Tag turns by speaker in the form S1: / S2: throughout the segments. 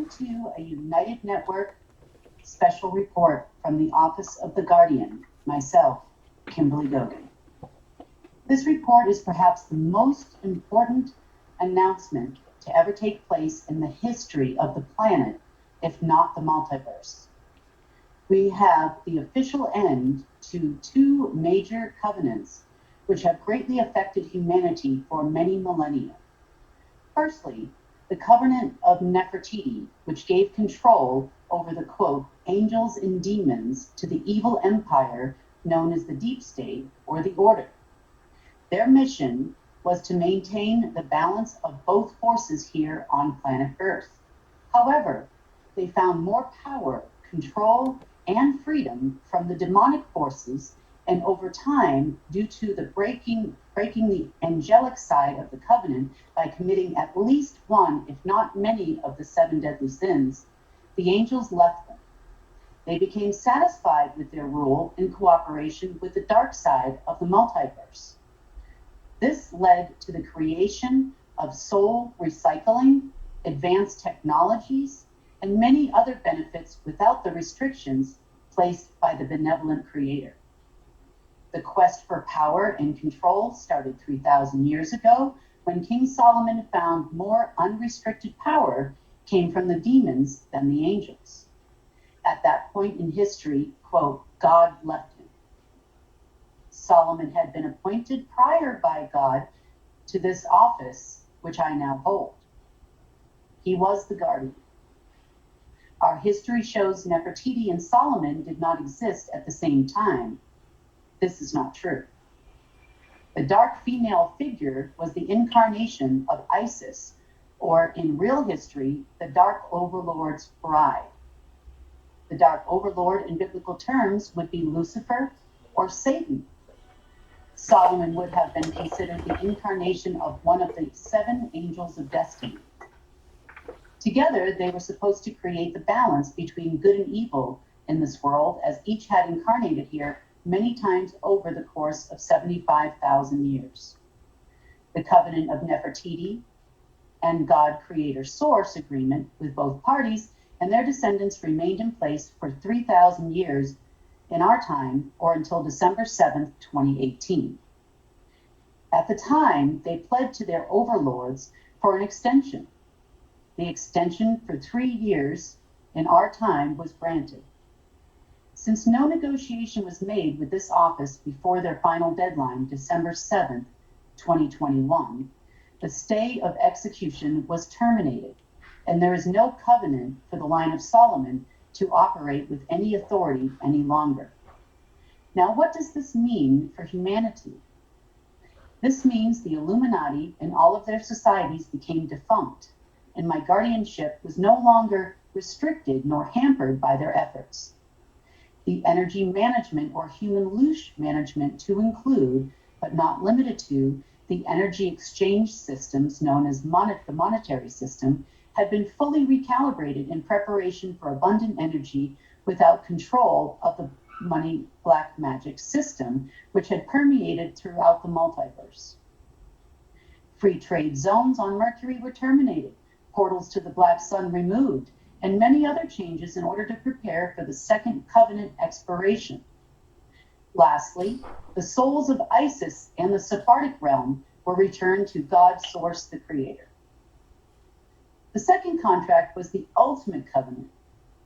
S1: Welcome to a United Network special report from the Office of the Guardian, myself, Kimberley Goguen. This report is perhaps the most important announcement to ever take place in the history of the planet, if not the multiverse. We have the official end to two major covenants which have greatly affected humanity for many millennia. Firstly, the covenant of Nefertiti, which gave control over the, quote, angels and demons to the evil empire known as the deep state or the order. Their mission was to maintain the balance of both forces here on planet Earth. However, they found more power, control, and freedom from the demonic forces, and over time, due to the breaking the angelic side of the covenant by committing at least one, if not many, of the 7 deadly sins, the angels left them. They became satisfied with their rule in cooperation with the dark side of the multiverse. This led to the creation of soul recycling, advanced technologies, and many other benefits without the restrictions placed by the benevolent creator. The quest for power and control started 3,000 years ago when King Solomon found more unrestricted power came from the demons than the angels. At that point in history, quote, God left him. Solomon had been appointed prior by God to this office, which I now hold. He was the guardian. Our history shows Nefertiti and Solomon did not exist at the same time. This is not true. The dark female figure was the incarnation of Isis, or in real history, the Dark Overlord's bride. The Dark Overlord in biblical terms would be Lucifer or Satan. Solomon would have been considered the incarnation of one of the 7 angels of destiny. Together, they were supposed to create the balance between good and evil in this world, as each had incarnated here many times over the course of 75,000 years. The covenant of Nefertiti and God Creator Source agreement with both parties and their descendants remained in place for 3,000 years in our time, or until December 7th, 2018. At the time, they pled to their overlords for an extension. The extension for 3 years in our time was granted. Since no negotiation was made with this office before their final deadline, December 7th, 2021, the stay of execution was terminated, and there is no covenant for the line of Solomon to operate with any authority any longer. Now, what does this mean for humanity? This means the Illuminati and all of their societies became defunct, and my guardianship was no longer restricted nor hampered by their efforts. The energy management or human loosh management to include, but not limited to, the energy exchange systems known as the monetary system had been fully recalibrated in preparation for abundant energy without control of the money black magic system, which had permeated throughout the multiverse. Free trade zones on Mercury were terminated, portals to the Black Sun removed, and many other changes in order to prepare for the second covenant expiration. Lastly, the souls of Isis and the Sephardic realm were returned to God Source, the Creator. The second contract was the ultimate covenant.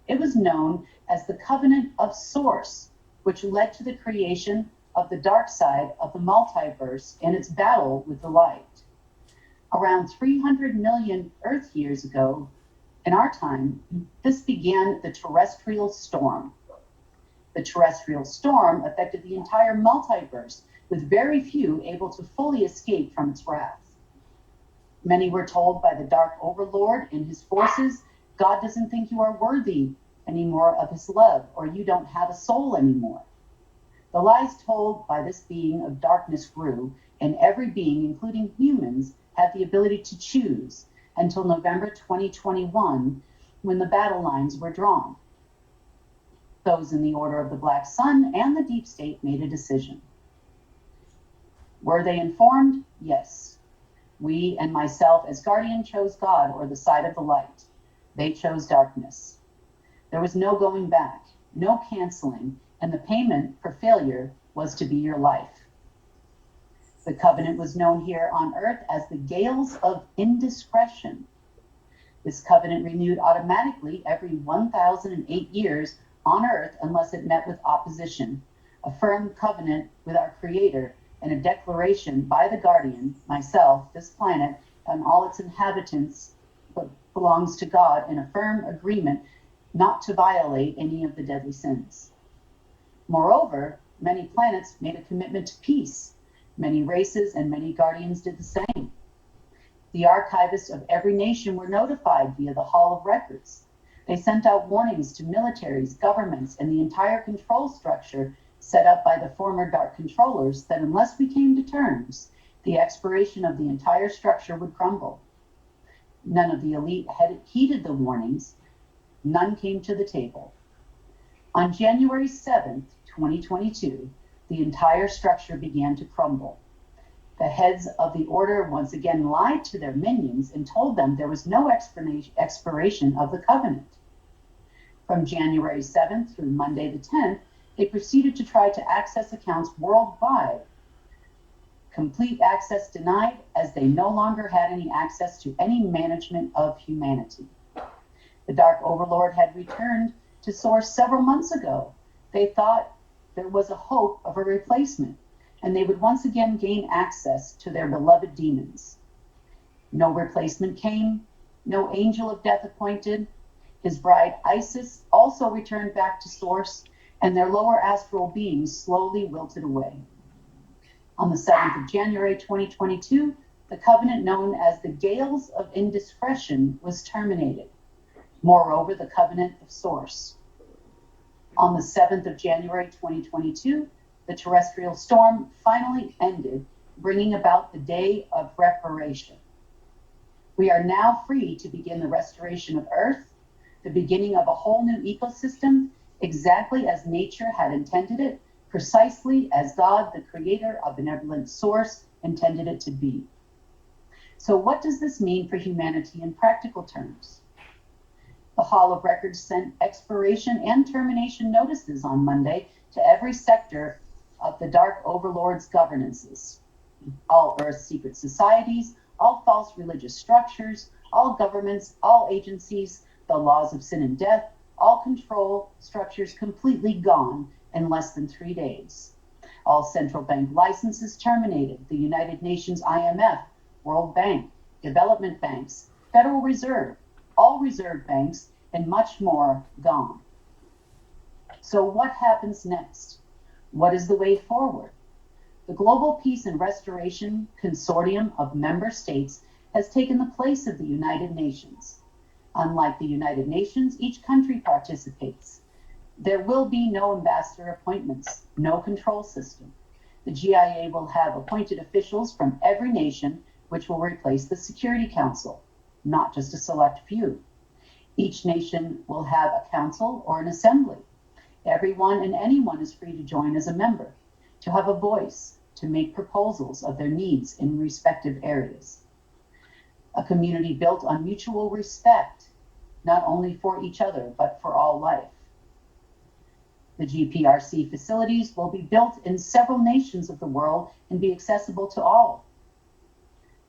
S1: It was known as the Covenant of Source, which led to the creation of the dark side of the multiverse and its battle with the light. Around 300 million Earth years ago, in our time, this began the terrestrial storm. The terrestrial storm affected the entire multiverse, with very few able to fully escape from its wrath. Many were told by the Dark Overlord and his forces, God doesn't think you are worthy anymore of his love, or you don't have a soul anymore. The lies told by this being of darkness grew, and every being, including humans, had the ability to choose until November 2021, when the battle lines were drawn. Those in the Order of the Black Sun and the Deep State made a decision. Were they informed? Yes. We and myself as guardian chose God, or the side of the light. They chose darkness. There was no going back, no canceling, and the payment for failure was to be your life. The covenant was known here on earth as the gales of indiscretion. This covenant renewed automatically every 1,008 years on earth unless it met with opposition, a firm covenant with our Creator, and a declaration by the guardian, myself, this planet, and all its inhabitants belongs to God, in a firm agreement not to violate any of the deadly sins. Moreover, many planets made a commitment to peace. Many races and many guardians did the same. The archivists of every nation were notified via the Hall of Records. They sent out warnings to militaries, governments, and the entire control structure set up by the former Dark Controllers that unless we came to terms, the expiration of the entire structure would crumble. None of the elite had heeded the warnings. None came to the table. On January 7th, 2022, the entire structure began to crumble. The heads of the order once again lied to their minions and told them there was no expiration of the covenant. From January 7th through Monday the 10th, they proceeded to try to access accounts worldwide. Complete access denied, as they no longer had any access to any management of humanity. The Dark Overlord had returned to source several months ago. They thought there was a hope of a replacement, and they would once again gain access to their beloved demons. No replacement came, no angel of death appointed. His bride Isis also returned back to source, and their lower astral beings slowly wilted away. On the 7th of January 2022, the covenant known as the Gales of Indiscretion was terminated. Moreover, the covenant of source. On the 7th of January 2022, the terrestrial storm finally ended, bringing about the day of reparation. We are now free to begin the restoration of Earth, the beginning of a whole new ecosystem, exactly as nature had intended it, precisely as God, the creator of benevolent source, intended it to be. So what does this mean for humanity in practical terms? The Hall of Records sent expiration and termination notices on Monday to every sector of the Dark Overlord's governances. All Earth secret societies, all false religious structures, all governments, all agencies, the laws of sin and death, all control structures completely gone in less than 3 days. All central bank licenses terminated, the United Nations IMF, World Bank, development banks, Federal Reserve, all reserve banks, and much more gone. So what happens next? What is the way forward? The Global Peace and Restoration Consortium of member states has taken the place of the United Nations. Unlike the United Nations, each country participates. There will be no ambassador appointments, no control system. The GIA will have appointed officials from every nation, which will replace the Security Council, not just a select few. Each nation will have a council or an assembly. Everyone and anyone is free to join as a member, to have a voice, to make proposals of their needs in respective areas. A community built on mutual respect, not only for each other, but for all life. The GPRC facilities will be built in several nations of the world and be accessible to all.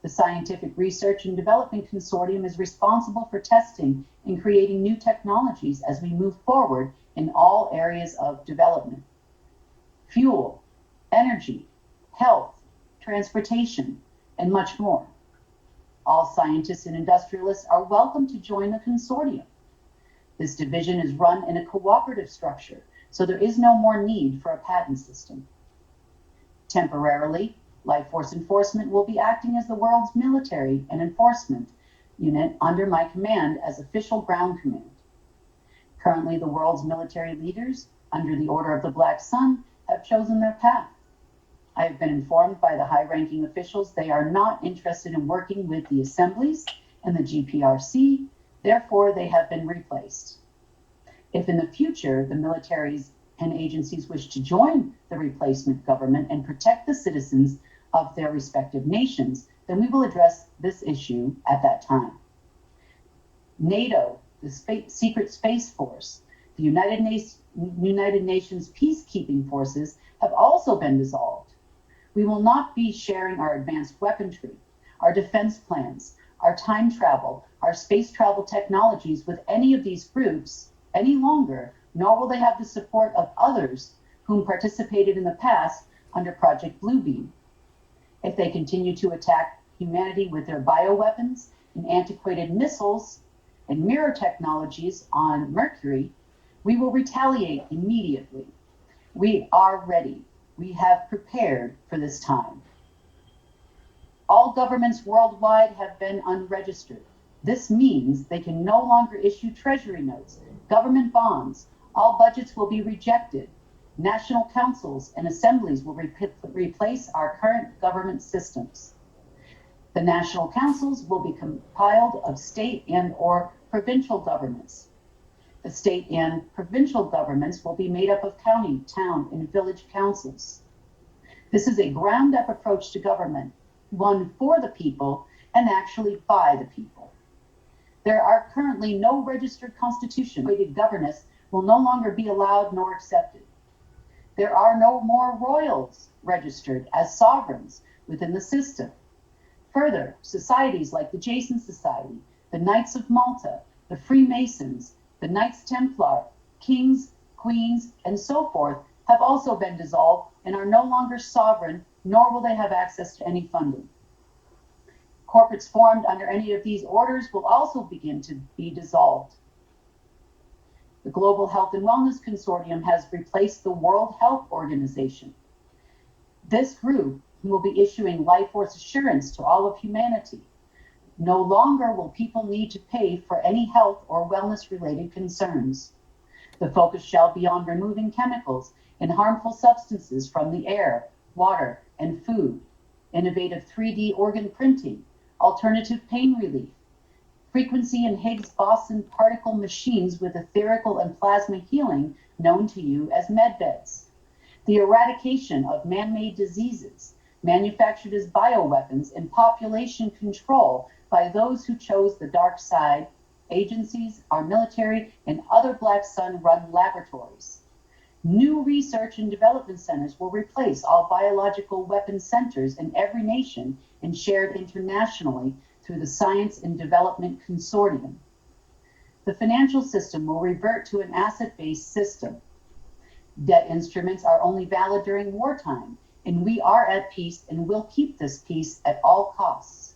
S1: The Scientific Research and Development Consortium is responsible for testing and creating new technologies as we move forward in all areas of development. Fuel, energy, health, transportation, and much more. All scientists and industrialists are welcome to join the consortium. This division is run in a cooperative structure, so there is no more need for a patent system. Temporarily, Life Force Enforcement will be acting as the world's military and enforcement unit under my command as official ground command. Currently, the world's military leaders, under the Order of the Black Sun, have chosen their path. I have been informed by the high-ranking officials they are not interested in working with the assemblies and the GPRC, therefore they have been replaced. If in the future the militaries and agencies wish to join the replacement government and protect the citizens of their respective nations, then we will address this issue at that time. NATO the secret space force, the United Nations peacekeeping forces have also been dissolved. We will not be sharing our advanced weaponry, our defense plans, our time travel, our space travel technologies with any of these groups any longer, nor will they have the support of others whom participated in the past under Project Bluebeam. If they continue to attack humanity with their bioweapons and antiquated missiles and mirror technologies on Mercury, we will retaliate immediately. We are ready. We have prepared for this time. All governments worldwide have been unregistered. This means they can no longer issue treasury notes, government bonds. All budgets will be rejected. National councils and assemblies will replace our current government systems. The national councils will be compiled of state and or provincial governments. The state and provincial governments will be made up of county, town, and village councils. This is a ground-up approach to government, one for the people and actually by the people. There are currently no registered constitutions. Governance will no longer be allowed nor accepted. There are no more royals registered as sovereigns within the system. Further, societies like the Jason Society, the Knights of Malta, the Freemasons, the Knights Templar, kings, queens, and so forth have also been dissolved and are no longer sovereign, nor will they have access to any funding. Corporates formed under any of these orders will also begin to be dissolved. The Global Health and Wellness Consortium has replaced the World Health Organization. This group will be issuing life force assurance to all of humanity. No longer will people need to pay for any health or wellness-related concerns. The focus shall be on removing chemicals and harmful substances from the air, water, and food, innovative 3D organ printing, alternative pain relief, frequency and Higgs-boson particle machines with etherical and plasma healing known to you as medbeds, the eradication of man-made diseases manufactured as bioweapons and population control by those who chose the dark side, agencies, our military, and other Black Sun-run laboratories. New research and development centers will replace all biological weapons centers in every nation and shared internationally through the Science and Development Consortium. The financial system will revert to an asset-based system. Debt instruments are only valid during wartime, and we are at peace and will keep this peace at all costs.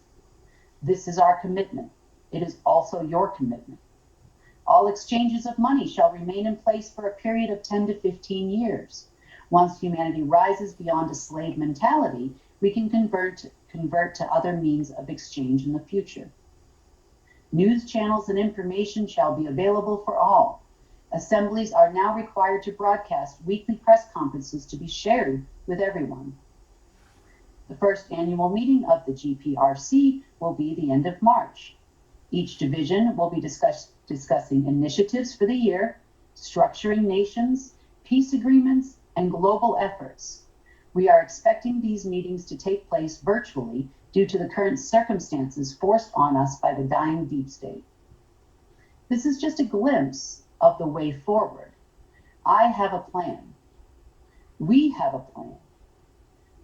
S1: This is our commitment. It is also your commitment. All exchanges of money shall remain in place for a period of 10 to 15 years. Once humanity rises beyond a slave mentality, we can convert to other means of exchange in the future. News channels and information shall be available for all. Assemblies are now required to broadcast weekly press conferences to be shared with everyone. The first annual meeting of the GPRC will be the end of March. Each division will be discussing initiatives for the year, structuring nations, peace agreements, and global efforts. We are expecting these meetings to take place virtually due to the current circumstances forced on us by the dying deep state. This is just a glimpse of the way forward. I have a plan. We have a plan.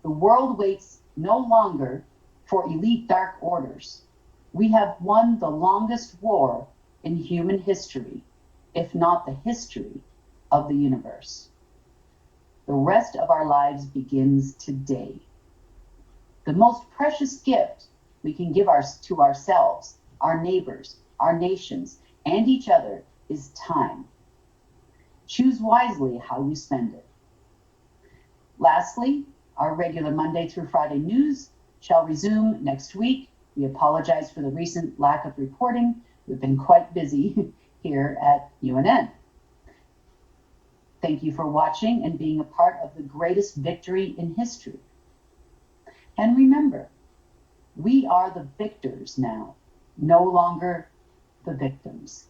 S1: The world waits no longer for elite dark orders. We have won the longest war in human history, if not the history of the universe. The rest of our lives begins today. The most precious gift we can give to ourselves, our neighbors, our nations, and each other is time. Choose wisely how you spend it. Lastly, our regular Monday through Friday news shall resume next week. We apologize for the recent lack of reporting. We've been quite busy here at UNN. Thank you for watching and being a part of the greatest victory in history. And remember, we are the victors now, no longer the victims.